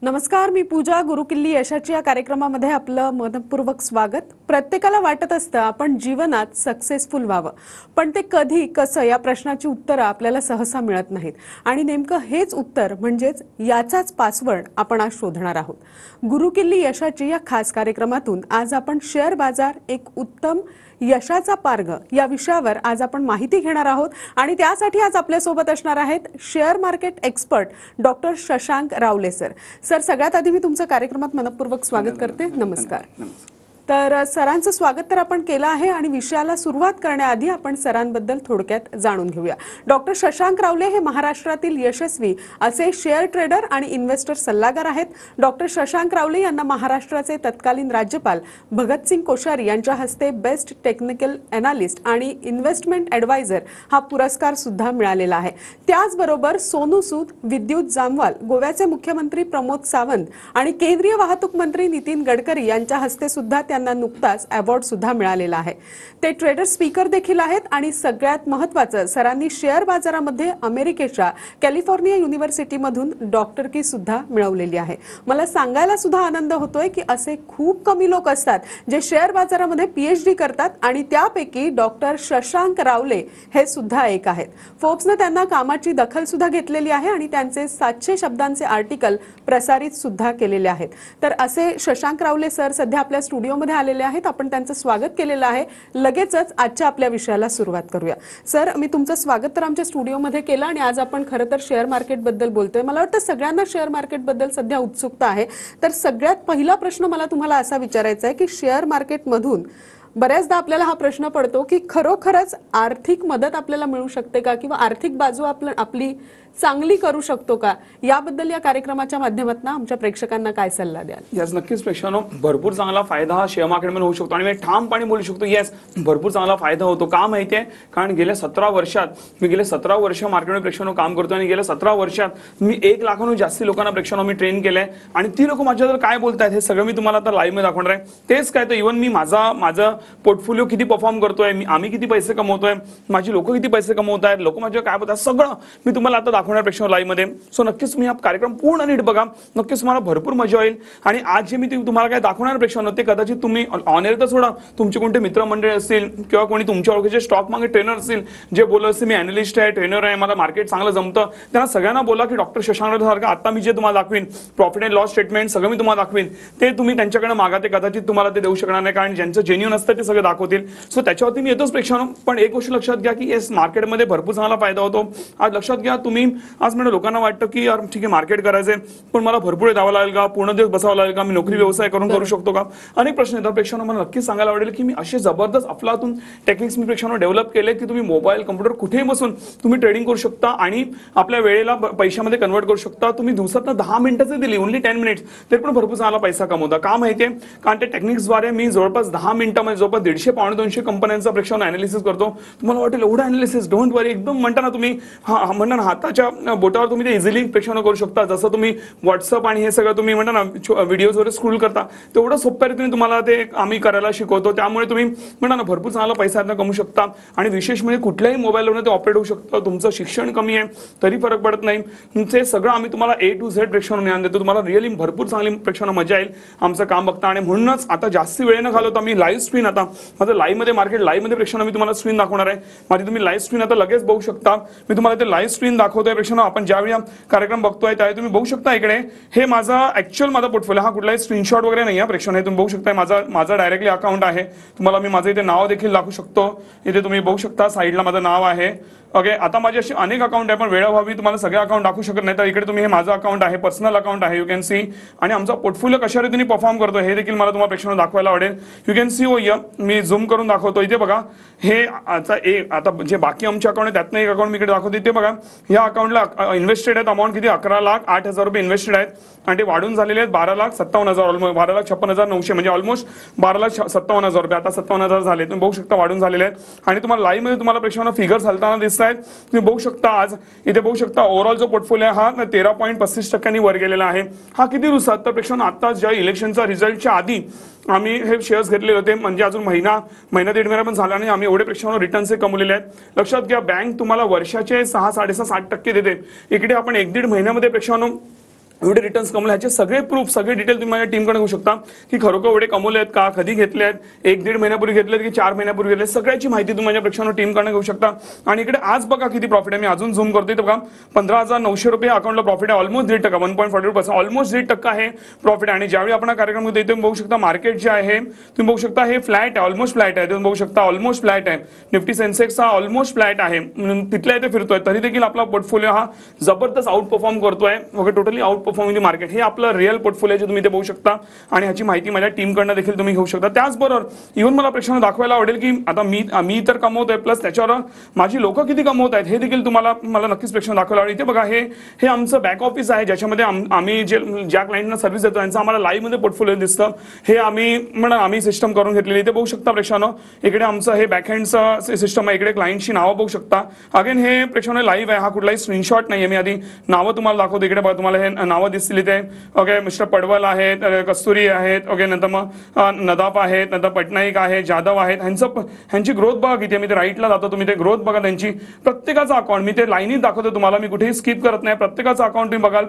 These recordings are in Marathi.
नमस्कार, मी पूजा. गुरुकिल्ली यशाची या कार्यक्रमामध्ये आपलं मनपूर्वक स्वागत. प्रत्येकाला वाटत असतं आपण जीवनात सक्सेसफुल व्हावं, पण ते कधी कसं या प्रश्नाची उत्तरं आपल्याला सहसा मिळत नाहीत. आणि नेमकं हेच उत्तर म्हणजेच याचाच पासवर्ड आपण आज शोधणार आहोत. गुरुकिल्ली यशाची या खास कार्यक्रमातून आज आपण शेअर बाजार एक उत्तम यशाचा मार्ग या विषयावर आज आपण माहिती घेणार आहोत. आणि त्यासाठी आज आपल्यासोबत असणार आहेत share market expert doctor Shashank रावले सर. सर, सगळ्यात आधी मी तुमचं कार्यक्रमात मनपूर्वक स्वागत करते. नमस्कार. तर सरांचं स्वागत तर आपण केलं आहे आणि विषयाला सुरुवात करण्याआधी आपण सरांबद्दल थोडक्यात जाणून घेऊया. डॉक्टर शशांक रावले हे महाराष्ट्रातील यशस्वी असे शेअर ट्रेडर आणि इन्व्हेस्टर सल्लागार आहेत. डॉक्टर शशांक रावले यांना महाराष्ट्राचे तत्कालीन राज्यपाल भगतसिंग कोश्यारी यांच्या हस्ते बेस्ट टेक्निकल अनालिस्ट आणि इन्व्हेस्टमेंट ॲडवायझर हा पुरस्कार सुद्धा मिळालेला आहे. त्याचबरोबर सोनू सूद, विद्युत जामवाल, गोव्याचे मुख्यमंत्री प्रमोद सावंत आणि केंद्रीय वाहतूक मंत्री नितीन गडकरी यांच्या हस्ते सुद्धा त्यांना नुकताच अवॉर्ड सुद्धा मिळालेला आहे. ते ट्रेडर स्पीकर देखील आहेत आणि सगळ्यात महत्त्वाचं, सरांनी शेअर बाजारामध्ये अमेरिकेच्या कॅलिफोर्निया युनिव्हर्सिटीमधून डॉक्टरकी सुद्धा मिळवलेली आहे. मला सांगायला सुद्धा आनंद होतोय की असे खूप कमी लोक असतात जे शेअर बाजारामध्ये PhD करतात आणि त्यापैकी डॉक्टर शशांक रावले हे सुद्धा एक आहेत. फोर्ब्सने त्यांना कामाची दखल सुद्धा घेतलेली आहे आणि त्यांचे 700 शब्दांचे आर्टिकल प्रसारित सुद्धा केलेले आहेत. तर असे शशांक रावले सर सध्या आपल्या स्टुडिओ मध्ये आलेले आहेत. आपण त्यांचं स्वागत केलेलं आहे. लगेचच आजच्या आपल्या विषयाला सुरुवात करूया. सर, मी तुमचं स्वागत तर आमच्या स्टुडिओमध्ये केलं आणि आज आपण खरं तर शेअर मार्केट बद्दल बोलतोय. मला वाटतं सगळ्यांना शेअर मार्केट बद्दल सध्या उत्सुकता आहे. तर सगळ्यात पहिला प्रश्न मला तुम्हाला असा विचारायचा आहे की शेअर मार्केट मधून बऱ्याचदा आपल्याला हा प्रश्न पडतो की खरोखरच आर्थिक मदत आपल्याला मिळू शकते का, किंवा आर्थिक बाजू आपली चांगली करू शकतो का, याबद्दल या कार्यक्रमाच्या माध्यमातून आमच्या प्रेक्षकांना काय सल्ला द्याल? यस, नक्कीच प्रेक्षकांनो, भरपूर चांगला फायदा हा शेअर मार्केटमध्ये होऊ शकतो आणि मी ठामपणे बोलू शकतो येस, भरपूर चांगला फायदा होतो. का माहिती आहे? कारण गेल्या 17 वर्षात मी गेले 17 वर्ष मार्केटमध्ये प्रेक्षकांनो काम करतो आणि गेल्या 17 वर्षात मी 1 लाखाहून जास्ती लोकांना प्रेक्षकांनो मी ट्रेन केलंय आणि ती लोक माझ्यावर काय बोलतायत हे सगळं मी तुम्हाला आता लाईव्ह मध्ये दाखवणार आहे. तेच काय तर इव्हन मी माझा पोर्टफोलिओ किती परफॉर्म करतोय, आम्ही किती पैसे कमवतोय, माझी लोक किती पैसे कमवत आहेत, लोक माझ्यावर काय बोलतात, सगळं मी तुम्हाला आता दाखवणार प्रेक्षकांनो लाईव्ह मध्ये. सो नक्कीच तुम्ही हा कार्यक्रम पूर्ण नीट बघा, नक्कीच तुम्हाला भरपूर मजा येईल. आणि आज जे मी तुम्हाला काय दाखवणार प्रेक्षकांनो ते कदाचित तुम्ही ऑन एअर तर सोडा, तुमचे कोणते मित्रमंडळी असतील किंवा कोणी तुमच्या ओळखीचे स्टॉक मार्केट ट्रेनर असतील जे बोलत असतील मी अॅनालिस्ट आहे, ट्रेनर आहे, मला मार्केट चांगलं जमतं, त्यांना सगळ्यांना बोला की डॉक्टर शशांक सारखं आता मी जे तुम्हाला दाखवीन प्रॉफिट अँड लॉस स्टेटमेंट सगळं मी तुम्हाला दाखवीन, ते तुम्ही त्यांच्याकडे मागा. ते कदाचित तुम्हाला ते देऊ शकणार नाही, कारण ज्यांचं जेन्युइन असतं ते सगळं दाखवतील. सो त्याच्यावरती मी येतोच प्रेक्षकांनो. पण एक गोष्ट लक्षात घ्या की येस, मार्केटमध्ये भरपूर चांगला फायदा होतो. आज लक्षात घ्या, तुम्ही आज म्हणजे लोकांना वाटतं की यार ठीक आहे मार्केट करायचंय पण मला भरपूर द्यावं लागेल का, पूर्ण दिवस बसावं लागेल का, मी नोकरी व्यवसाय करू शकतो का, अनेक प्रश्न येतात प्रेक्षकांनो. मला नक्कीच सांगायला आवडेल की मी असे जबरदस्त अफलातून टेक्निक्स मी प्रेक्षकांनो डेव्हलप केले की तुम्ही मोबाईल कम्प्युटर कुठेही बसून तुम्ही ट्रेडिंग करू शकता आणि आपल्या वेळेला पैशामध्ये कन्वर्ट करू शकता. तुम्ही दिवसात 10 मिनिटाचे दिली, ओनली 10 मिनिट्स, तरी पण भरपूर चांगला पैसा कमवता. का माहितीये? कारण त्या टेक्निक्सद्वारे मी जवळपास 10 मिनिटांमध्ये जवळपास 150-200 कंपन्यांचा प्रेक्षकांनो अनालिसिस करतो. तुम्हाला वाटेल एवढं अनालिसिस, डोंट वरी, एकदम म्हणता ना तुम्ही म्हणता ना हाताच्या बोटावर तुम्ही ते इझिली प्रेक्षकांनो करू शकता. जसं तुम्ही व्हॉट्सअप आणि हे सगळं तुम्ही म्हणता ना व्हिडिओज वगैरे स्क्रोल करता, तेवढं सोप्या रीतीने तुम्हाला ते आम्ही करायला शिकवतो. त्यामुळे तुम्ही म्हणता ना भरपूर चांगला पैसा कमवू शकता. आणि विशेष म्हणजे कुठल्याही मोबाईलवरून ते ऑपरेट होऊ शकतं. तुमचं शिक्षण कमी आहे तरी फरक पडत नाही. ते सगळं आम्ही तुम्हाला A to Z प्रेक्षकांना ज्ञान देतो. तुम्हाला रिअली भरपूर चांगली प्रेक्षकांना मजा येईल आमचं काम बघता. आणि म्हणूनच आता जास्त वेळ न घालवता मी लाईव्ह स्क्रीन, आता माझं लाईव्ह मध्ये मार्केट लाईव्ह मध्ये प्रेक्षकांना मी तुम्हाला स्क्रीन दाखवणार आहे. माझी तुम्ही लाईव्ह स्क्रीन आता लगेच बघू शकता. मी तुम्हाला ते लाईव्ह स्क्रीन दाखवतोय प्रेक्षकांना. आपण ज्यावेळी कार्यक्रम बघतोय त्यावेळी तुम्ही बघू शकता इकडे हे माझा ऍक्च्युअल माझा पोर्टफोलिओ, हा कुठलाही स्क्रीनशॉट वगैरे नाही आहे प्रेक्षकांना. हे तुम्ही बघू शकता माझा डायरेक्टली अकाउंट आहे. तुम्हाला मी माझं इथे नाव देखील दाखवू शकतो. इथे तुम्ही बघू शकता साईडला माझं नाव आहे. ओके, आता माझे असे अनेक अकाउंट आहे पण वेळेअभावी तुम्हाला सगळे अकाउंट दाखवू शकत नाही. तर इकडे तुम्ही हे माझं अकाउंट आहे, पर्सनल अकाउंट आहे, यू कॅन सी. आणि आमचा पोर्टफोलिओ कशा रीतीने परफॉर्म करतो हे देखील मला तुम्हाला प्रेक्षकांना दाखवायला आवडेल. You can see. Me zoom करून दाखवतो. इथे बघा हे आता जे बाकी आमचे अकाउंट आहे त्यातनं एक अकाउंट मी इकडे दाखवतो. इथे बघा या अकाउंटला इन्व्हेस्टेड आहेत अमाऊंट किती, 11,08,000 रुपये इन्व्हेस्टेड आहेत आणि ते वाढून झालेले आहेत 12,57,000, ऑलमोस्ट 12,56,900, म्हणजे ऑलमोस्ट 12,57,000 रुपये. आता 57,000 झाले. तुम्ही बघू शकता वाढून झालेले आहेत. आणि तुम्हाला लाईव्ह मध्ये तुम्हाला प्रेक्षकांना फिगर्स हलताना दिसत आहेत. तुम्ही बघू शकता आज इथे बघू शकता ओव्हरऑल जो पोर्टफोलिओ हा 13.35% वर गेलेला आहे. हा किती दिवसात तर प्रेक्षकांना आता ज्या इलेक्शनचा रिझल्टच्या आधी आम्ही हे शेअर्स घेतले होते, म्हणजे अजून महिना दीड महिना पण झाला नाही, आम्ही एवढे प्रेक्षकांना रिटर्न्स कमवलेले आहेत. लक्षात घ्या, बँक तुम्हाला वर्षाचे 6-7.5% देते. इकडे आपण 1-1.5 महिन्यामध्ये प्रेक्षकांना एवढे रिटर्न्स कमवले, ह्याचे सगळे प्रूफ, सगळे डिटेल तुम्ही माझ्या टीमकडे घेऊ शकता की खरोखर एवढे कमवले आहेत का, कधी घेतले आहेत, 1-1.5 महिन्यापूर्वी घेतलेत की 4 महिन्यापूर्वी घेतले, सगळ्याची माहिती तुम्ही माझ्या प्रेक्षकांना टीमकडे घेऊ शकता. आणि इकडे आज बघा किती प्रॉफिट आहे. मी अजून झूम करतोय बघा, 15,900 रुपये अकाउंटला प्रॉफिट आहे. ऑलमोस्ट 1.5%, 1.42%, ऑलमोस्ट 1.5% आहे प्रॉफिट. आणि ज्यावेळी आपण कार्यक्रम होतो तुम्ही बघू शकता मार्केट जे आहे तुम्ही बघू शकता हे फ्लॅट आहे, ऑलमोस्ट फ्लॅट आहे. तुम्ही बघू शकता ऑलमोस्ट फ्लॅट आहे. निफ्टी सेन्सेक्स हा ऑलमोस्ट फ्लॅट आहे, तिथल्या इथे फिरतोय, तरी देखील आपला पोर्टफोलिओ हा जबरदस्त आउट परफॉर्म करतोय. Totally out performing market. हे आपलं रिअल पोर्टफोलिओ तुम्ही ते बघू शकता आणि ह्याची माहिती माझ्या टीमकडनं देखील तुम्ही घेऊ शकता. त्याचबरोबर इव्हन मला प्रेक्षकांना दाखवायला आवडेल की आता मी तर कमवतोय, प्लस त्याच्यावर माझी लोक किती कमवत आहेत हे देखील मला नक्कीच प्रेक्षकांना दाखवायला आवडेल. इथे बघा हे आमचं बॅक ऑफिस आहे, ज्याच्यामध्ये आम्ही ज्या क्लायंटना सर्व्हिस देतो त्यांचं आम्हाला लाईव्ह मध्ये पोर्टफोलिओ दिसतं. हे आम्ही सिस्टम करून घेतलेली. इथे बघू शकता प्रेक्षकांनो, इकडे आमचं हे बॅकहँडचं सिस्टम आहे. इकडे क्लायंटची नावं बघू शकता. अगेन हे प्रेक्षकांना लाईव्ह आहे, हा कुठलाही स्क्रीनशॉट नाहीये. मी आधी नावं तुम्हाला दाखवतो. इकडे बघा तुम्हाला हे नावं दिसतील इथे. ओके, मिस्टर पडवल आहेत, कस्तुरी आहेत, ओके, नंतर मग नदाफ आहेत, नंतर पटनाईक आहेत, जाधव आहेत. ह्यांची ग्रोथ बघा किती. मी ते राईटला जातो, तुम्ही ते ग्रोथ बघा त्यांची. प्रत्येकाचं अकाउंट मी ते लाईनीत दाखवतो तुम्हाला, मी कुठेही स्किप करत नाही. प्रत्येकाचं अकाउंट तुम्ही बघाल,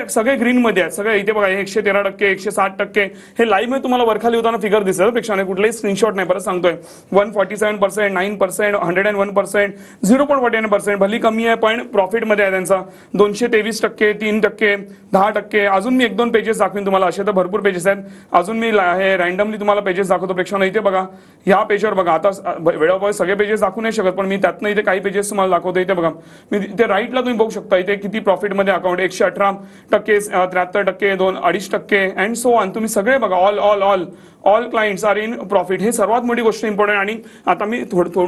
सगळे ग्रीन मध्ये आहेत. सगळे इथे बघा 113%, 160%. हे लाईव्ह मध्ये तुम्हाला वरखाली होताना फिगर दिसेल पेक्षा कुठलेही स्क्रीनशॉट नाही. परत सांगतोय 147%, 9%, 101%, 0.49%. भली कमी आहे पण प्रॉफिटमध्ये आहे त्यांचा. 223%, 3%, 10%. अजून मी 1-2 पेजेस दाखवीन तुम्हाला, असे तर भरपूर पेजेस आहेत. अजून मी हे रॅन्डमली तुम्हाला पेजेस दाखवतो प्रेक्षकांना. इथे बघा ह्या पेजवर बघा, आता वेळोवेळी सगळे पेजेस दाखवू नाही शकत पण मी त्यातनं इथे काही पेजेस तुम्हाला दाखवतो. इथे बघा मी इथे राईटला तुम्ही बघू शकता इथे किती प्रॉफिटमध्ये अकाउंट. 118%, 73%, 2.5% and so on. तुम्ही सगळे बघा, all clients are in profit. हे सर्वात मोठी गोष्ट इम्पॉर्टंट. आणि आता मी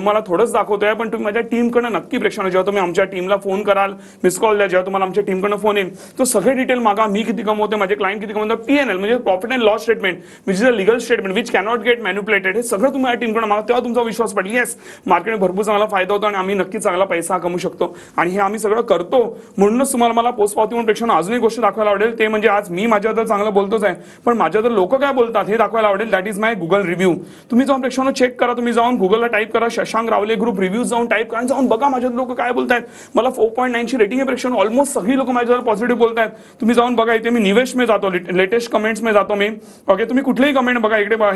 मला थोडंच दाखवतोय पण तुम्ही माझ्या टीमकडनं नक्की प्रेक्षकांना, जेव्हा तुम्ही आमच्या टीमला फोन कराल, मिस कॉल द्या, जेव्हा तुम्हाला आमच्या टीमकडनं फोन येईल तो सगळे डिटेल मागा. मी किती कमवतो, माझे क्लायंट किती कमवतो, PNL म्हणजे profit and loss statement, which is a legal statement which cannot get manipulated. हे सगळं तुम्ही माझ्या टीमकडनं मागा, तेव्हा तुमचा विश्वास पडेल येस मार्केटने भरपूर चांगला फायदा होतो आणि आम्ही नक्की चांगला पैसा कमवू शकतो. आणि हे आम्ही सगळं करतो म्हणूनच तुम्हाला मला पोस्ट पावती म्हणून प्रेक्षकांना अजून एक गोष्ट दाखवायला आवडेल. ते म्हणजे आज मी माझ्याबद्दल चांगलं बोलतोच आहे पण माझ्याबद्दल लोक काय बोलतात हे दाखवायला आवडेल. That is my Google review. तुम्ही जाऊन प्रेक्षकांना चेक करा, तुम्ही जाऊन गुगलला टाईप करा शशांक रावले ग्रुप रिव्ह्यूज जाऊन टाईप करा, जाऊन बघा माझ्यात लोक काय बोलतायत. मला 4.9 ची रेटिंग आहे प्रेक्षकांना. ऑलमोस्ट सगळी लोक माझ्यावर पॉझिटिव्ह बोलतायत. तुम्ही जाऊन बघा. इथे मी निवेश में जातो, लेटेस्ट कमेंट्स में जातो मी. ओके, तुम्ही कुठलेही कमेंट बघा. इकडे बघा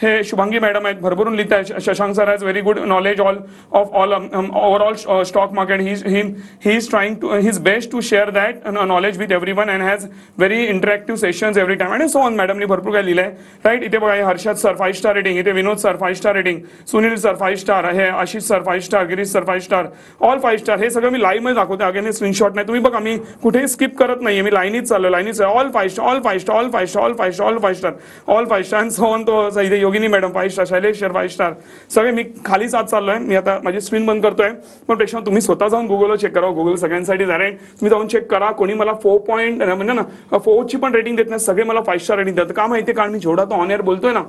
हे शुभांगी मॅडम आहेत, भरभरून लिहित आहेत. Shashank sir has very good knowledge of all overall stock market. He is trying to his best to share that knowledge with everyone and has very interactive sessions every time आणि सो ऑन. मॅडमनी भरपूर काय लिहिलंय राईट. इथे बघा हर्षद सर 5 स्टार रेटिंग. इथे Vinod sir 5 star rating, Sunil sir 5 star, हे Ashish sir 5 star, Girish sir 5 star, all 5 star. हे सगळं मी लाईव्ह मध्ये दाखवते. अगेन हे स्क्रीनशॉट नाही. तुम्ही बघा मी कुठेही स्किप करत नाहीये. मी लाईनीच चाललो, लाईनीच all 5 star, all 5 star, all 5 star, all 5 star, all 5 star, all 5 star and so on. तो इथे Yogini madam 5 star, Shailesh sir 5 star. सगळे मी खाली जात चाललोय. मी आता माझी स्क्रीन बंद करतोय पण प्रेक्षक तुम्ही स्वतः जाऊन गुगलवर चेक करा. गुगल सगळ्यांसाठी आहे. तुम्ही जाऊन चेक करा. कोणी मला 4 म्हणजे ना 4 ची पण रेटिंग देत नाही, सगळे मला 5 स्टार रेटिंग देतात. का माहितीये, कारण मी जेवढा तो ऑन एअर बोलतोय ना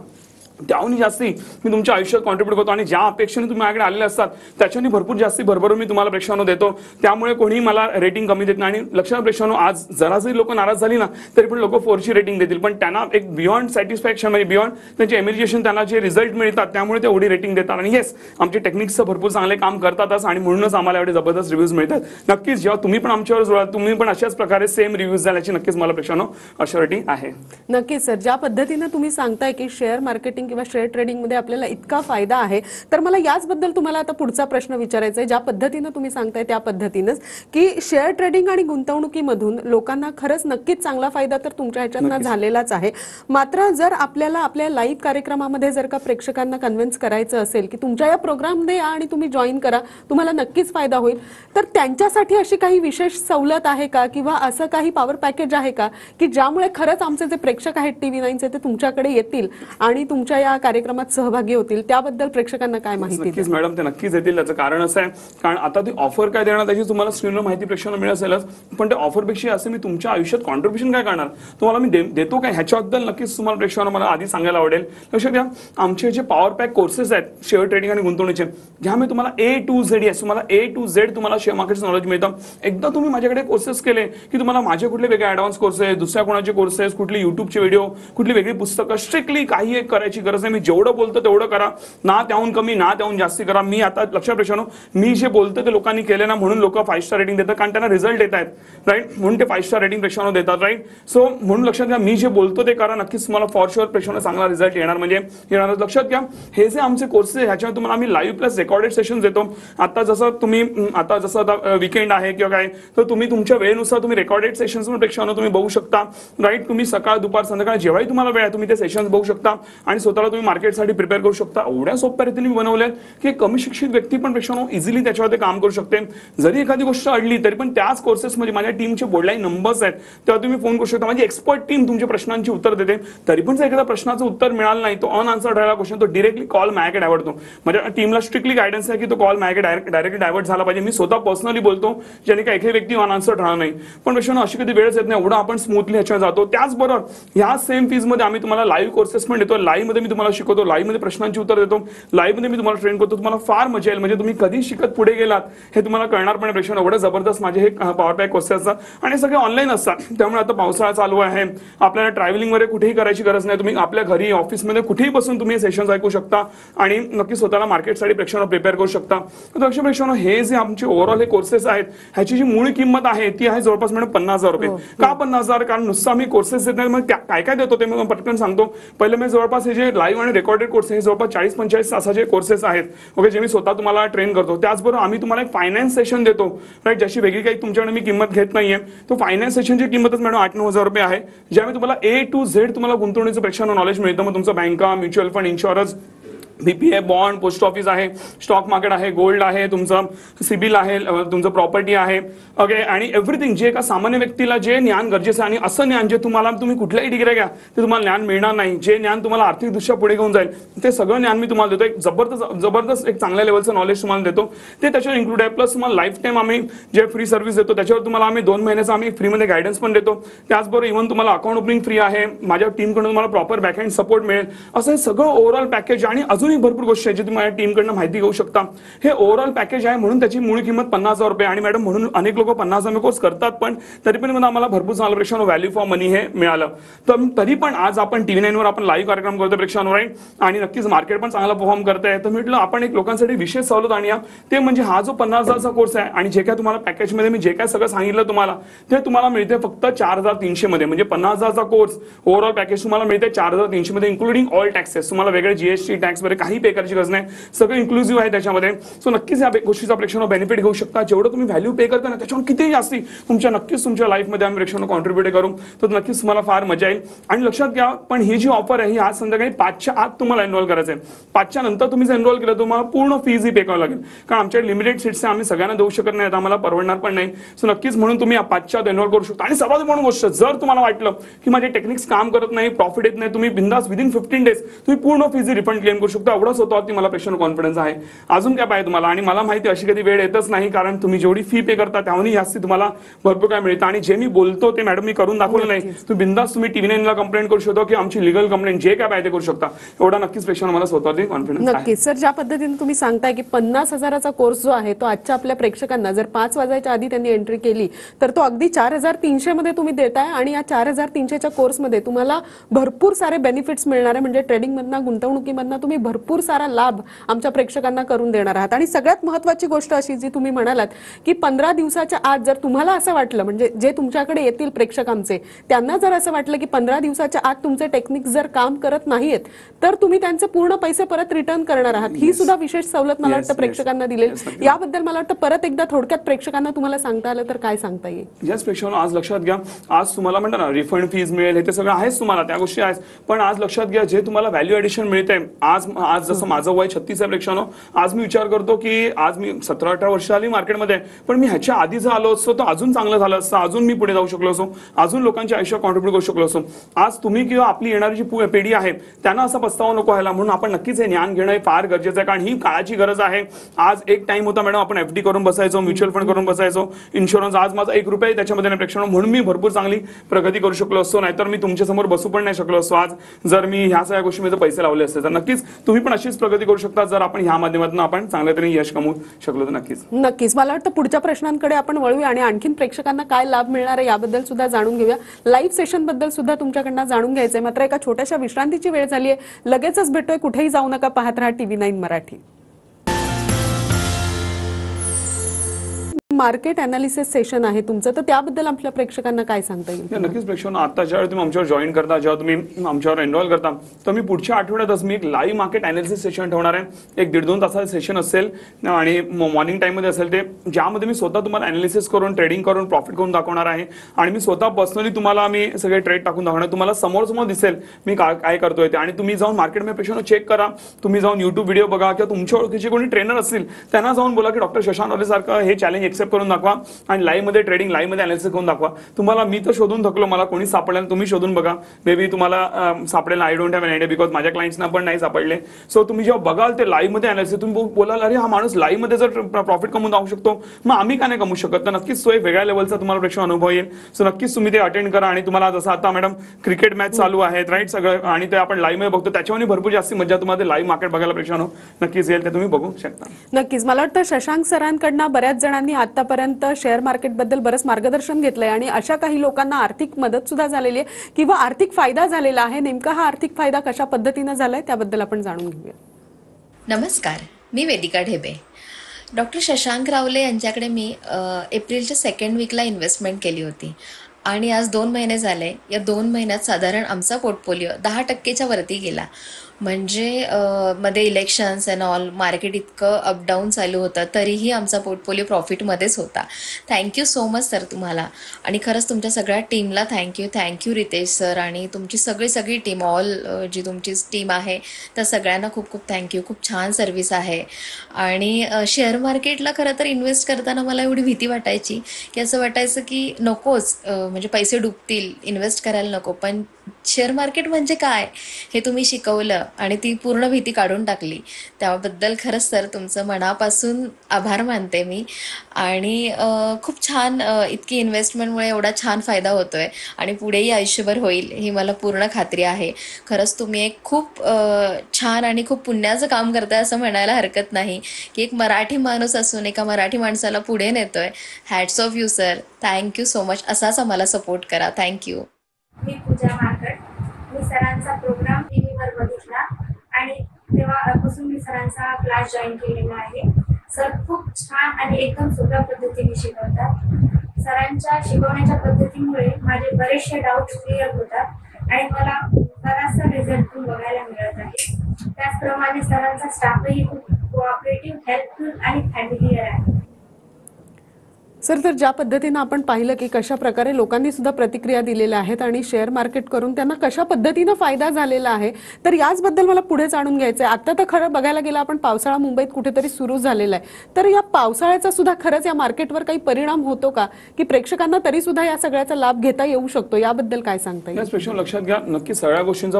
त्याहून जास्ती मी तुमच्या आयुष्यात कॉन्ट्रीब्यूट करतो आणि ज्या अपेक्षेने तुम्ही माझ्याकडे आलेले असतात त्याच्याने भरपूर जास्ती भरभरून मी तुम्हाला प्रेक्षकांना देतो. त्यामुळे कोणी मला रेटिंग कमी देत नाही. आणि लक्षात प्रेक्षकांनो, आज जरा जरी लोक नाराज झाली ना तरी पण लोक 4 ची रेटिंग देतील, पण त्यांना एक बियॉन्ड सॅटिस्फॅक्शन म्हणजे बियॉन्ड त्यांचे एमिलिएशन, त्यांना जे रिझल्ट मिळतात त्यामुळे ते एवढी रेटिंग देतात. आणि येस, आमचे टेक्निक्सचं भरपूर चांगले काम करतातच आणि म्हणूनच आम्हाला एवढे जबरदस्त रिव्ह्यूज मिळतात. नक्कीच जेव्हा तुम्ही पण आमच्यावर जोडाल तुम्ही पण अशाच प्रकारे सेम रिव्ह्यूज द्यायची नक्कीच मला प्रेक्षकांनो अश्युरिटी आहे. नक्कीच सर, ज्या पद्धतीने तुम्ही सांगताय की शेअर मार्केटिंग किंवा शेअर ट्रेडिंग आपल्याला इतका फायदा आहे, तर मला याचबद्दल तुम्हाला आता पुढचा प्रश्न विचारायचा आहे. ज्या पद्धतीने तुम्ही सांगताय त्या पद्धतीनेच की शेअर ट्रेडिंग आणि गुंतवणुकीमधून लोकांना खरंच नक्कीच चांगला फायदा तर तुमच्या ह्याच्यातनं झालेलाच आहे. मात्र जर आपल्याला आपल्या लाईव्ह कार्यक्रमामध्ये जर का प्रेक्षकांना कन्व्हिन्स करायचं असेल की तुमच्या या प्रोग्राममध्ये या आणि तुम्ही जॉईन करा, तुम्हाला नक्कीच फायदा होईल, तर त्यांच्यासाठी अशी काही विशेष सवलत आहे का किंवा असं काही पॉवर पॅकेज आहे का की ज्यामुळे खरंच आमचे जे प्रेक्षक आहेत TV9चे ते तुमच्याकडे येतील आणि तुमच्या या कार्यक्रमात सहभागी होतील? त्याबद्दल प्रेक्षकांना काय माहिती? नक्कीच मॅडम, ते नक्कीच येतील. त्याचं कारण असं आहे, कारण आता ती ऑफर काय देणार त्याची तुम्हाला स्क्रीनवर माहिती प्रेक्षकांना मिळत असेलच, पण त्या ऑफरपेक्षा असं मी तुमच्या आयुष्यात कॉन्ट्रीब्युशन काय करणार तुम्हाला मी देतो काय ह्याच्याबद्दल नक्कीच तुम्हाला प्रेक्षकांना मला आधी सांगायला आवडेल. लक्षात घ्या, आमचे जे पॉवर पॅक कोर्सेस आहेत शेअर ट्रेडिंग आणि गुंतवणुकीचे, ज्यामुळे तुम्हाला A to Z तुम्हाला A to Z तुम्हाला शेअर मार्केटचं नॉलेज मिळतं. एकदा तुम्ही माझ्याकडे कोर्सेस केले की तुम्हाला माझे कुठले वेगळे ऍडव्हान्स कोर्सेस, दुसऱ्या कोणाचे कोर्सेस, कुठले युट्यूबचे व्हिडिओ, कुठली वेगळी पुस्तकं, स्ट्रिक्टली काही एक करायची करायची गरज नाही. मी जेवढं बोलतो तेवढं करा, ना त्याहून कमी ना त्याहून जास्ती करा. मी आता लक्षात प्रेक्षानो, मी जे बोलतो ते लोकांनी केले ना, म्हणून लोक 5 स्टार रेटिंग देतात, कारण त्यांना रिझल्ट येत आहेत, राईट. म्हणून ते 5 स्टार रेटिंग प्रेक्षानो देतात, राईट. सो म्हणून लक्षात घ्या, मी जे बोलतो ते करा, नक्कीच तुम्हाला फॉर शुअर प्रेक्षानो चांगला रिझल्ट येणार म्हणजे येणार. लक्षात घ्या, हे जे आमचे कोर्सेस आहे ह्याच्यामध्ये तुम्हाला आम्ही लाईव्ह प्लस रेकॉर्डेड सेशन देतो. आता जसं आता वीकेंड आहे किंवा काय, तर तुम्ही तुमच्या वेळेनुसार तुम्ही रेकॉर्डेड सेशन्स प्रेक्षानो तुम्ही बघू शकता, राईट. तुम्ही सकाळ दुपार संध्याकाळ जेव्हाही तुम्हाला वेळ आहे तुम्ही ते सेशन्स बघू शकता आणि स्वतःला तुम्ही मार्केटसाठी प्रिपेअर करू शकता. एवढ्या सोप्या रीतीने मी बनवले की कमी शिक्षित व्यक्ती पण प्रेक्षानो इझिली त्याच्यावर काम करू शकते. जरी एखादी गोष्ट अडली तरी पण त्याच कोर्सेसमध्ये माझ्या टीमचे बोर्डलाईन नंबर्स आहेत, तेव्हा तुम्ही फोन करू शकता. माझी एक्सपर्ट टीम तुमच्या प्रश्नांची उत्तर देते. तरी पण जर एखाद्या प्रश्नाचं उत्तर मिळालं नाही, तो अनआन्सर्ड राहिला क्वेश्चन, तो डिरेक्टली कॉल माझ्याकडे डायव्हर्ट होतो. माझ्या टीमला स्ट्रिक्टली गायडन्स आहे की तो कॉल माझ्याकडे डायरेक्टली डायव्हर्ट झाला पाहिजे. मी स्वतः पर्सनली बोलतो, ज्याने काही एखादी व्यक्ती अनआन्सर्ड राहणार नाही. पण प्रेक्षानो अशी कधी वेळच येत नाही, एवढा आपण स्मूथली ह्याच्यावर जातो. त्याचबरोबर ह्या सेम फीजमध्ये आम्ही तुम्हाला लाईव्ह कोर्सेस पण देतो. लाईव्ह मध्ये मी तुम्हाला शिकवतो, लाईव्ह मध्ये प्रश्नांची उत्तर देतो, लाईव्ह मध्ये मी तुम्हाला ट्रेन करतो. तुम्हाला फार मजा येईल, म्हणजे तुम्ही कधी शिकत पुढे गेलात हे तुम्हाला कळणार पण. प्रेक्षानो एवढं जबरदस्त माझे हे पॉवर पॅक कोर्सेस असतात आणि सगळे ऑनलाईन असतात. त्यामुळे आता पावसाळा चालू आहे, आपल्याला ट्रॅव्हलिंग वगैरे कुठेही करायची गरज नाही. तुम्ही आपल्या घरी ऑफिसमध्ये कुठेही बसून तुम्ही सेशन्स ऐकू शकता आणि नक्की स्वतःला मार्केटसाठी प्रेक्षानो प्रिपेअर करू शकता. तर प्रेक्षानो हे जे आमचे ओव्हरऑल हे कोर्सेस आहेत ह्याची जी मूळ किंमत आहे ती आहे जवळपास मॅडम 50,000 रुपये. का 50,000? कारण नुसतं आम्ही कोर्सेस देत नाही, मग काय काय देतो ते मी पटकन सांगतो. पहिले मी जवळपास हे जे लाईव्ह आणि रेकॉर्डेड कोर्सेस हे जवळपास 40-45 तासाचे कोर्सेस आहेत, ओके, जे मी स्वतः तुम्हाला ट्रेन करतो. त्याचबरोबर आम्ही तुम्हाला एक फायनान्स सेशन देतो, राईट, ज्याची वेगळी काही तुमच्याकडे मी किंमत घेत नाहीये. तो फायनान्स सेशनची किंमतच मॅडम 8-9 हजार रुपये आहे, ज्यामध्ये तुम्हाला A to Z तुम्हाला गुंतवणुकीचं प्रेक्षानो नॉलेज मिळतं. मग तुमचं बँका, mutual fund, insurance, BPA, bond, post office आहे, स्टॉक मार्केट आहे, गोल्ड आहे, तुमचं सिबिल आहे, तुमचं प्रॉपर्टी आहे, ओके, आणि एव्हरीथिंग जे एका सामान्य व्यक्तीला जे ज्ञान गरजेचं आहे आणि असं ज्ञान जे तुम्ही कुठल्याही डिग्री घ्या ते तुम्हाला ज्ञान मिळणार नाही, जे ज्ञान तुम्हाला आर्थिकदृष्ट्या पुढे घेऊन जाईल ते सगळं ज्ञान मी तुम्हाला देतो. एक जबरदस्त एक चांगल्या लेवलचं नॉलेज तुम्हाला देतो, ते त्याच्यावर इन्क्लूड आहे. प्लस तुम्हाला लाईफ टाईम आम्ही जे फ्री सर्व्हिस देतो त्याच्यावर तुम्हाला आम्ही 2 महिन्याचा आम्ही फ्रीमध्ये गायडन्स पण देतो. त्याचबरोबर इव्हन तुम्हाला अकाउंट ओपनिंग फ्री आहे, माझ्या टीमकडून तुम्हाला प्रॉपर बॅकहँड सपोर्ट मिळेल. असं हे सगळं ओव्हरऑल पॅकेज आणि अजूनही भरपूर गोष्टी आहेत जे तुम्ही माझ्या टीमकडनं माहिती घेऊ शकता. हे ओव्हरऑल पॅकेज आहे, म्हणून त्याची मूळ किंमत 50,000 रुपये. आणि मॅडम म्हणून अनेक लोक 50,000 कोर्स करतात, पण तरी पण आम्हाला भरपूर चांगलं प्रेक्षानो व्हॅल्यू फॉर मनी हे मिळालं. तर तरी पण आज आपण TV9 वर आपण लाईव्ह कार्यक्रम करतो प्रेक्षानो, राईट, आणि नक्कीच मार्केट पण चांगला परफॉर्म करत आहे. तर म्हटलं आपण एक लोकांसाठी विशेष सवलत आणूया, ते म्हणजे हा जो 50,000चा कोर्स आहे आणि जे काय तुम्हाला पॅकेजमध्ये मी जे काय सगळं सांगितलं तुम्हाला, ते तुम्हाला मिळते फक्त 4,300 मध्ये. म्हणजे 50,000चा कोर्स ओव्हरऑल पॅकेज तुम्हाला मिळते 4,300 मध्ये, इन्क्लुडिंग ऑल टॅक्सेस. तुम्हाला वेगळे GST टॅक्स वगैरे काही पे करायची गरज नाही, सगळं इन्क्लुसिव्ह आहे त्याच्यामध्ये. सो नक्कीच या गोष्टीचा प्रेक्षानो बेनिफिट घेऊ शकता. जेवढं तुम्ही व्हॅल्यू पे करता ना त्याच्यावर किती जास्ती नक्कीच तुमच्या लाईफमध्ये आम्ही प्रेक्षानो कॉन्ट्रीब्युट करू, तर नक्कीच तुम्हाला फार मजा येईल. आणि लक्षात घ्या, पण ही जी ऑफर आहे ही आज संध्याकाळी 5च्या आत तुम्हाला एनरोल करायचं आहे. 5च्या नंतर तुम्ही जर एनरोल केलं तुम्हाला पूर्ण फीज ही पे करावं लागेल, कारण आमच्या लिमिटेड सीट्स आम्ही सगळ्यांना देऊ शकत नाही, आम्हाला परवडणार पण नाही. सो नक्कीच म्हणून तुम्ही 5च्या आत एनरोल करू शकता. आणि सर्वात महत्त्वाची गोष्ट, जर तुम्हाला वाटलं की माझे टेक्निक्स काम करत नाही, प्रॉफिट येत नाही, तुम्ही बिंदास विदिन 15 डेज तुम्ही पूर्ण फीज रिफंड क्लेम करू शकता. एवढं स्वतःवरती मला प्रेक्षानो कॉन्फिडन्स आहे. अजून काय पाहिजे तुम्हाला? आणि मला माहिती अशी कधी वेळ येतच नाही, कारण तुम्ही जेवढी फी पे करता त्याहूनही जास्ती तुम्हाला भरपूर काय मिळतं. आणि जे मी बोलतो ते मॅडम मी करून दाखवलं नाही, तुम्ही बिंदास तुम्ही TV9 ला कंप्लेंट करू शकता की आमची लिगल कंप्लेंट जे काय पाहिजे करू शकता. एवढा नक्कीच प्रेक्षानो मला स्वतःवरती कॉन्फिडन्स आहे. नक्कीच सर, ज्या पद्धतीने तुम्ही सांगताय की 50,000चा कोर्स जो आहे तो आजच्या आपल्या प्रेक्षकांना जर 5 वाजायच्या आधी त्यांनी एंट्री केली तर तो अगदी 4,300 मध्ये तुम्ही देताय. आणि या 4,300च्या कोर्समध्ये तुम्हाला भरपूर सारे बेनिफिट्स मिळणार आहे. म्हणजे ट्रेडिंग मधनं, गुंतवणुकीमधनं तुम्ही भरपूर सारा लाभ आमच्या प्रेक्षकांना करून देणार आहात. आणि सगळ्यात महत्त्वाची गोष्ट अशी जी तुम्ही म्हणालात की 15 दिवसाच्या आत जर तुम्हाला असं वाटलं, म्हणजे जे तुमच्याकडे येतील प्रेक्षक आमचे, त्यांना जर असं वाटलं की 15 दिवसाच्या आत तुमचे टेक्निक्स जर काम करत नाहीत तर तुम्ही त्यांचे पूर्ण पैसे परत रिटर्न करणार आहात. ही सुद्धा विशेष सवलत मला वाटतं प्रेक्षकांना दिलेली. याबद्दल मला वाटतं परत एकदा थोडक्यात प्रेक्षकांना तुम्हाला सांगता आलं तर काय सांगता येईल? येस प्रेक्षकांनो, आज लक्षात घ्या, आज तुम्हाला म्हणता ना रिफंड फीज मिळेल, हे ते सगळं आहेच तुम्हाला, त्या गोष्टी आहेत. पण आज लक्षात घ्या, जे तुम्हाला व्हॅल्यू ॲडिशन मिळते, आज जसं माझं वय 36 आहे प्रेक्षकांनो, आज मी विचार करतो की आज मी 17-18 वर्ष आली मार्केटमध्ये, पण मी ह्याच्या आधी जर आलो असतो तर अजून चांगलं झालं असतं, अजून मी पुढे जाऊ शकलो असतो, अजून लोकांच्या आयुष्यात कॉन्ट्रीब्यूट करू शकलो असतो. आज तुम्ही किंवा आपली येणारी जी पिढी आहे त्यांना असा पस्तावा नको व्हायला, म्हणून आपण नक्कीच हे ज्ञान घेणं हे फार गरजेचं आहे, कारण ही काळाची गरज आहे. आज एक टाइम होता मॅडम, आपण FD करून बसायचो, म्युच्युअल फंड करून बसायचो, इन्शुरन्स. आज माझा 1 रुपया त्याच्यामध्ये नाही प्रेक्षकांनो, म्हणून मी भरपूर चांगली प्रगती करू शकलो असतो, नाहीतर मी तुमच्या समोर बसू पण नाही शकलो असतो आज, जर मी ह्या सगळ्या गोष्टीमध्ये पैसे लावले असते. तर नक्कीच तुम्ही पण अशीच प्रगती करू शकता जर आपण ह्या माध्यमातून आपण चांगल्या तरी यश कमवू शकलो तर नक्कीच. नक्कीच. मला वाटतं पुढच्या प्रश्नांकडे आपण वळूया आणि आणखीन प्रेक्षकांना काय लाभ मिळणार आहे याबद्दल सुद्धा जाणून घेऊया. लाईव्ह सेशन बद्दल सुद्धा तुमच्याकडनं जाणून घ्यायचंय. मात्र एका छोट्याशा विश्रांतीची वेळ झाली आहे. लगेचच भेटतोय. कुठेही जाऊ नका. पाहत राहा TV9 Marathi. Market analysis session आहे तुमचं, तर त्याबद्दल आपल्या प्रेक्षकांना काय सांगता येईल? नक्कीच प्रेक्षकांना, आता ज्यावेळी तुम्ही आमच्यावर जॉईन करता, जेव्हा तुम्ही आमच्यावर एनरोल करता, तर मी पुढच्या आठवड्यातच मी एक लाईव्ह मार्केट अनालिसिस सेशन ठेवणार आहे. एक 1.5-2 तासाचं सेशन असेल आणि मॉर्निंग टाइममध्ये असेल ते, ज्यामध्ये मी स्वतः तुम्हाला अनालिसिस करून ट्रेडिंग करून प्रॉफिट करून दाखवणार आहे. आणि मी स्वतः पर्सनली तुम्हाला मी सगळे ट्रेड टाकून दाखवणार. तुम्हाला समोर दिसेल मी काय करतोय ते. आणि तुम्ही जाऊन मार्केटमध्ये प्रेक्षकांना चेक करा. तुम्ही जाऊन YouTube व्हिडिओ बघा किंवा तुमच्या ओळखीचे कोणी ट्रेनर असतील त्यांना जाऊन बोला की डॉक्टर शशांक रावले सारखं हे चॅलेंज एक्सेप्ट करून दाखवा आणि लाईव्ह मध्ये ट्रेडिंग, लाईव्ह मध्ये अनालिसिस करून दाखवा. तुम्हाला मी तर शोधून थकलो, मला कोणी सापडलं, तुम्ही शोधून बघा. मे बी तुम्हाला सापडेल. I don't have N idea because माझ्या क्लायंट्सना पण नाही सापडले. सो तुम्ही जेव्हा बघाल ते लाईव्ह मध्ये अनालिसिस, तुम्ही बोलाल अरे हा माणूस लाईव्ह मध्ये जर प्रॉफिट कमवून दाखवू शकतो, मग आम्ही का नाही कमवू शकत? तर नक्कीच तो एक वेगळ्या लेवलचा तुम्हाला प्रेक्षक अनुभव येईल. सो नक्कीच तुम्ही ते अटेंड करा. आणि तुम्हाला जसं आता मॅडम क्रिकेट मॅच चालू आहेत राईट सगळं, आणि ते आपण लाईव्ह मध्ये बघतो, त्याच्यावर भरपूर जास्त मजा तुम्हाला लाईव्ह मार्केट बघायला प्रेक्षकांनो नक्कीच येईल. ते तुम्ही बघू शकता. नक्कीच. मला वाटतं शशांक सरांकडनं बऱ्याच जणांनी आतापर्यंत शेअर मार्केट बद्दल बरंच मार्गदर्शन घेतलंय आणि अशा काही लोकांना आर्थिक मदत सुद्धा झालेली आहे किंवा आर्थिक फायदा झालेला आहे. नेमका हा आर्थिक फायदा कशा पद्धतीने झालाय त्याबद्दल आपण जाणून घेऊया. नमस्कार, मी वेदिका ढेबे. डॉक्टर शशांक रावले यांच्याकडे मी एप्रिलच्या 2nd वीकला इन्व्हेस्टमेंट केली होती आणि आज 2 महिने झाले. या 2 महिन्यात साधारण आमचा पोर्टफोलिओ 10% वरती गेला. म्हणजे मध्ये इलेक्शन्स अँड ऑल मार्केट इतकं अपडाऊन चालू होतं तरीही आमचा पोर्टफोलिओ प्रॉफिटमध्येच होता. थँक्यू सो मच सर तुम्हाला. आणि खरंच तुमच्या सगळ्या टीमला थँक्यू रितेश सर आणि तुमची सगळी टीम, ऑल जी तुमची टीम आहे त्या सगळ्यांना खूप थँक्यू. खूप छान सर्व्हिस आहे. आणि शेअर मार्केटला खरं तर इन्व्हेस्ट करताना मला एवढी भीती वाटायची की असं वाटायचं की नकोच, म्हणजे पैसे डुबतील, इन्व्हेस्ट करायला नको. पण शेअर मार्केट म्हणजे काय हे तुम्ही शिकवलं आणि ती पूर्ण भीती काढून टाकली. त्याबद्दल खरंच सर तुमचं मनापासून आभार मानते मी. आणि खूप छान, इतकी इन्व्हेस्टमेंटमुळे एवढा छान फायदा होतोय आणि पुढेही आयुष्यभर होईल ही मला पूर्ण खात्री आहे. खरंच तुम्ही एक खूप छान आणि खूप पुण्याचं काम करताय असं म्हणायला हरकत नाही की एक मराठी माणूस असून एका मराठी माणसाला पुढे नेतोय. Hats off you sir. Thank you so much. असाच आम्हाला सपोर्ट करा. थँक्यू. मी पूजा मार्कट. मी सरांचा प्रोग्राम टीव्हीवर बघितला आणि तेव्हापासून मी सरांचा क्लास जॉईन केलेला आहे. सर खूप छान आणि एकदम सोप्या पद्धतीने शिकवतात. सरांच्या शिकवण्याच्या पद्धतीमुळे माझे बरेचसे डाऊट्स क्लिअर होतात आणि मला बराचसा रिझल्ट पण बघायला मिळत आहे. त्याचप्रमाणे सरांचा स्टाफही खूप कोऑपरेटिव्ह, हेल्पफुल आणि फॅमिलियर आहे. सर, तर ज्या पद्धतीनं आपण पाहिलं की कशा प्रकारे लोकांनी सुद्धा प्रतिक्रिया दिलेल्या आहेत आणि शेअर मार्केट करून त्यांना कशा पद्धतीनं फायदा झालेला आहे, तर याचबद्दल मला पुढे जाणून घ्यायचं आहे. आता तर खरं बघायला गेलं आपण पावसाळा मुंबईत कुठेतरी सुरू झालेला आहे, तर या पावसाळ्याचा सुद्धा खरंच या मार्केटवर काही परिणाम होतो का, की प्रेक्षकांना तरी सुद्धा या सगळ्याचा लाभ घेता येऊ शकतो? याबद्दल काय सांगता येईल? स्पेशल लक्षात घ्या, नक्की सगळ्या गोष्टींचा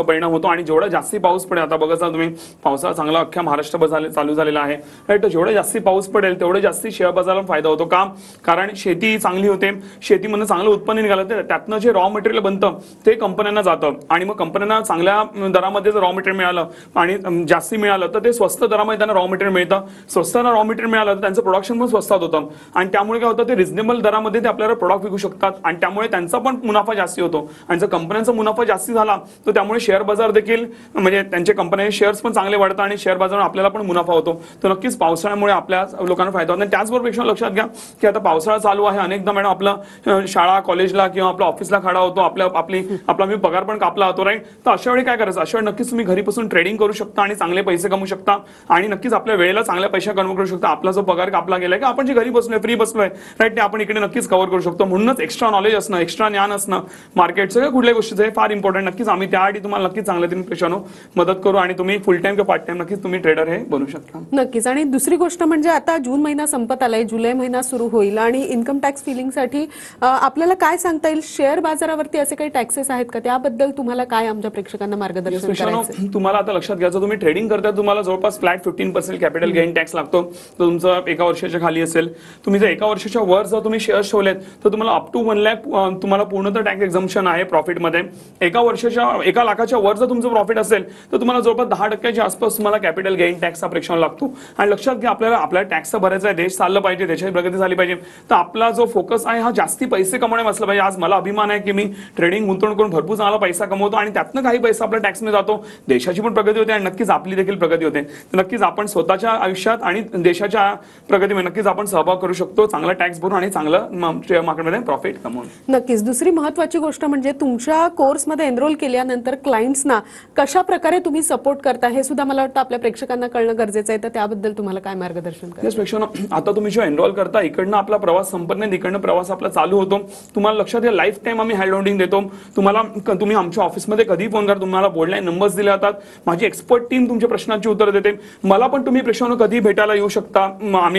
परिणाम होतो. आणि जेवढा जास्ती पाऊस पडेल, आता बघा तुम्ही पावसाळा चांगला अख्ख्या महाराष्ट्रभर चालू झालेला आहे राईट. जेवढा जास्ती पाऊस पडेल तेवढे जास्ती शेअर बाजाराला फायदा होतो. का? कारण शेती चांगली होते, शेतीमधून चांगलं उत्पन्न निघालं, त्यातनं जे रॉ मटेरियल बनतं ते कंपन्यांना जातं आणि मग कंपन्यांना चांगल्या दरामध्ये जर रॉ मटेरियल मिळालं आणि जास्ती मिळालं तर ते स्वस्त दरामध्ये त्यांना रॉ मटेरियल मिळतं. स्वस्त रॉ मटेरियल मिळालं तर त्यांचं प्रोडक्शन पण स्वस्तात होतं आणि त्यामुळे काय होतं, ते रिझनेबल दरामध्ये ते आपल्याला प्रोडक्ट विकू शकतात आणि त्यामुळे त्यांचा पण मुनाफा जास्ती होतो. आणि जर कंपन्यांचा मुनाफा जास्ती झाला तर त्यामुळे शेअर बाजार देखील, म्हणजे त्यांच्या कंपन्यांचे शेअर्स पण चांगले वाढतात आणि शेअर बाजारावर आपल्याला पण मुनाफा होतो. तर नक्कीच पावसाळ्यामुळे आपल्या लोकांना फायदा होतो. आणि त्याचबरोबर लक्षात घ्या की आता पावसाळा चालू आहे, अनेकदा मॅडम आपलं शाळा कॉलेजला किंवा आपल्या ऑफिसला खडा होतो, आपला मी पगार पण कापला होतो राईट. तर अशा वेळी काय करायचं? अशा वेळी नक्कीच तुम्ही घरी बसून ट्रेडिंग करू शकता आणि चांगले पैसे कमवू शकता आणि नक्कीच आपल्या वेळेला चांगल्या पैसे करू शकता. आपला जो पगार कापला गेलाय की आपण जे घरी बसलोय, फ्री बसलोय राईट, ते आपण इकडे नक्कीच कव्हर करू शकतो. म्हणूनच एक्स्ट्रा नॉलेज असणं, एक्स्ट्रा ज्ञान असणं मार्केटचं किंवा कुठल्या गोष्टीचं हे फार इम्पॉर्टंट. नक्कीच आम्ही त्यासाठी तुम्हाला नक्कीच चांगल्या तीन पैशानो मदत करू आणि तुम्ही फुल टाइम किंवा पार्ट टाइम नक्कीच तुम्ही ट्रेडर हे बनू शकता. नक्कीच. आणि दुसरी गोष्ट म्हणजे आता जून महिना संपत आलाय, जुलै महिना सुरू होईल आणि इन्कम टॅक्स फिलिंगसाठी आपल्याला काय सांगता येईल? शेअर बाजारावरती असे काही टॅक्सेस आहेत का? त्याबद्दल तुम्हाला काय आमच्या प्रेक्षकांना मार्गदर्शन करायचं? तुम्हाला आता लक्षात घ्यायचं, तुम्ही ट्रेडिंग करता तुम्हाला जवळपास फ्लॅट 15% कॅपिटल गेन टॅक्स लागतो. तो तुमचा 1 वर्षाच्या खाली असेल. तुम्ही जर 1 वर्षाच्या वर जर तुम्ही शेअर्स ठेवलेत तर तुम्हाला अप टू 1 लाख तुम्हाला पूर्णतः टॅक्स एक्झम्पशन आहे प्रॉफिटमध्ये. 1 लाखाच्या वर जर तुमचं प्रॉफिट असेल तर तुम्हाला जवळपास 10% आसपास तुम्हाला कॅपिटल गेन टॅक्सचा प्रेक्षण लागतो. आणि लक्षात घ्या, आपल्या टॅक्स भरायचा आहे, देश चाललं पाहिजे, देशाची प्रगती झाली पाहिजे, तर आपला जो फोकस आहे हा जास्ती पैसे कमवणे असला पाहिजे. आज मला अभिमान आहे की मी ट्रेडिंग गुंतवणूक करून भरपूर चांगला पैसा कमवतो आणि त्यातनं काही पैसा आपल्या टॅक्समध्ये जातो. देशाची पण प्रगती होते आणि नक्कीच आपली देखील प्रगती होते. तर नक्कीच आपण स्वतःच्या आयुष्यात आणि देशाच्या प्रगतीमध्ये नक्कीच आपण सहभाग करू शकतो, चांगला टॅक्स भरून आणि चांगलं शेअर मार्केटमध्ये प्रॉफिट कमवून. नक्कीच. दुसरी महत्त्वाची गोष्ट म्हणजे तुमच्या कोर्समध्ये एनरोल केल्यानंतर क्लायंट्सना कशा प्रकारे तुम्ही सपोर्ट करता हे सुद्धा मला वाटतं आपल्या प्रेक्षकांना कळणं गरजेचं आहे. तर त्याबद्दल तुम्हाला काय मार्गदर्शन करा? आता तुम्ही जो एनरोल करता, इकडनं आपला प्रवास संपत नाही, इकडनं प्रवास आपला चालू होतो. तुम्हाला लक्षात घ्या, लाईफ टाईम आम्ही हँड होल्डिंग देतो. तुम्ही आमच्या ऑफिसमध्ये कधी फोन करा, तुम्हाला बोलण्याचे नंबर्स दिले जातात. माझी एक्सपर्ट टीम तुमच्या प्रश्नांची उत्तर देते. मला पण तुम्ही प्रेक्षकांना कधी भेटायला येऊ शकता.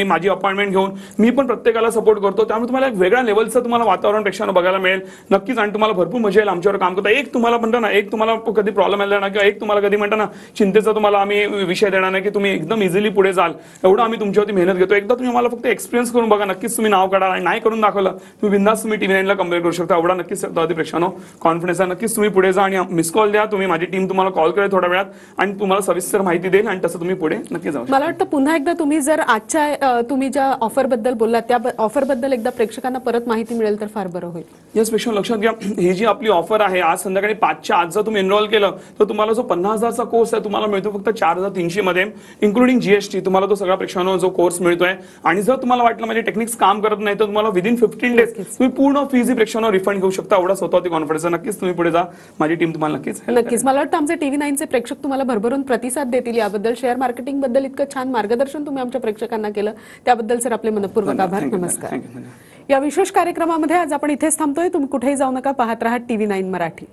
माझी अपॉइंटमेंट घेऊन मी पण प्रत्येकाला सपोर्ट करतो. त्यामुळे तुम्हाला एक वेगळ्या लेवलचं तुम्हाला वातावरण प्रेक्षकांना बघायला मिळेल नक्कीच. आणि तुम्हाला भरपूर मजा येईल आमच्यावर काम करता. एक तुम्हाला म्हणतो ना, एक तुम्हाला कधी प्रॉब्लेम आला ना, किंवा एक तुम्हाला कधी म्हणता ना चिंतेचा तुम्हाला आम्ही विषय देणार नाही की तुम्ही एकदम इझिली पुढे जाल, एवढं आम्ही तुमच्यावरती मेहनत घेतो. एकदा तुम्ही आम्हाला फक्त एक्सपिरियन्स करून बघा, नक्कीच तुम्ही नाव काढा. आणि नाही करून दाखवलं तुम्ही बिंदास तुम्ही TV9 ला कंपेअर करू शकता. एवढा नक्कीच प्रेक्षकांनो कॉन्फिडन्स आहे. नक्कीच तुम्ही पुढे जा आणि मिस कॉल द्या. तुम्ही माझी टीम तुम्हाला कॉल करेल थोड्या वेळात आणि तुम्हाला सविस्तर माहिती देईल आणि तसं तुम्ही पुढे नक्की जाऊ. मला वाटतं पुन्हा एकदा तुम्ही जर आजच्या तुम्ही ज्या ऑफर बद्दल बोललात त्या ऑफर बद्दल एकदा प्रेक्षकांना परत माहिती मिळेल तर फार बरं होईल. येस प्रेक्षक, लक्षात घ्या, ही जी आपली ऑफर आहे आज संध्याकाळी 5च्या आज जर तुम्ही एनरोल केलं तर तुम्हाला जो 50,000चा कोर्स आहे तुम्हाला मिळतो फक्त 4,300 मध्ये इन्क्लुडिंग GST. तुम्हाला तो सगळा प्रेक्षकांनो जो कोर्स मिळतोय. आणि जर तुम्हाला वाटलं माझे टेक्निक्स काम करत नाही तर तुम्हाला विदिन 15 डेज तुम्ही पूर्ण फीज प्रेक्षकांनो रिफंड घेऊ शकता. एवढा स्वतःवरती कॉन्फिडन्स आहे. नक्कीच तुम्ही पुढे जा, माझी टीम तुम्हाला नक्कीच. मला वाटतं आमचे TV9 चे प्रेक्षक तुम्हाला भरभरून प्रतिसाद देतील. याबद्दल शेअर मार्केटिंग बद्दल इतकं छान मार्गदर्शन तुम्ही आमच्या प्रेक्षकांना केलं त्याबद्दल सर आपले मनपूर्वक आभार. नमस्कार. या विशेष कार्यक्रमामध्ये आज आपण इथेच थांबतोय. तुम्ही कुठेही जाऊ नका, पाहत राहा TV9 मराठी.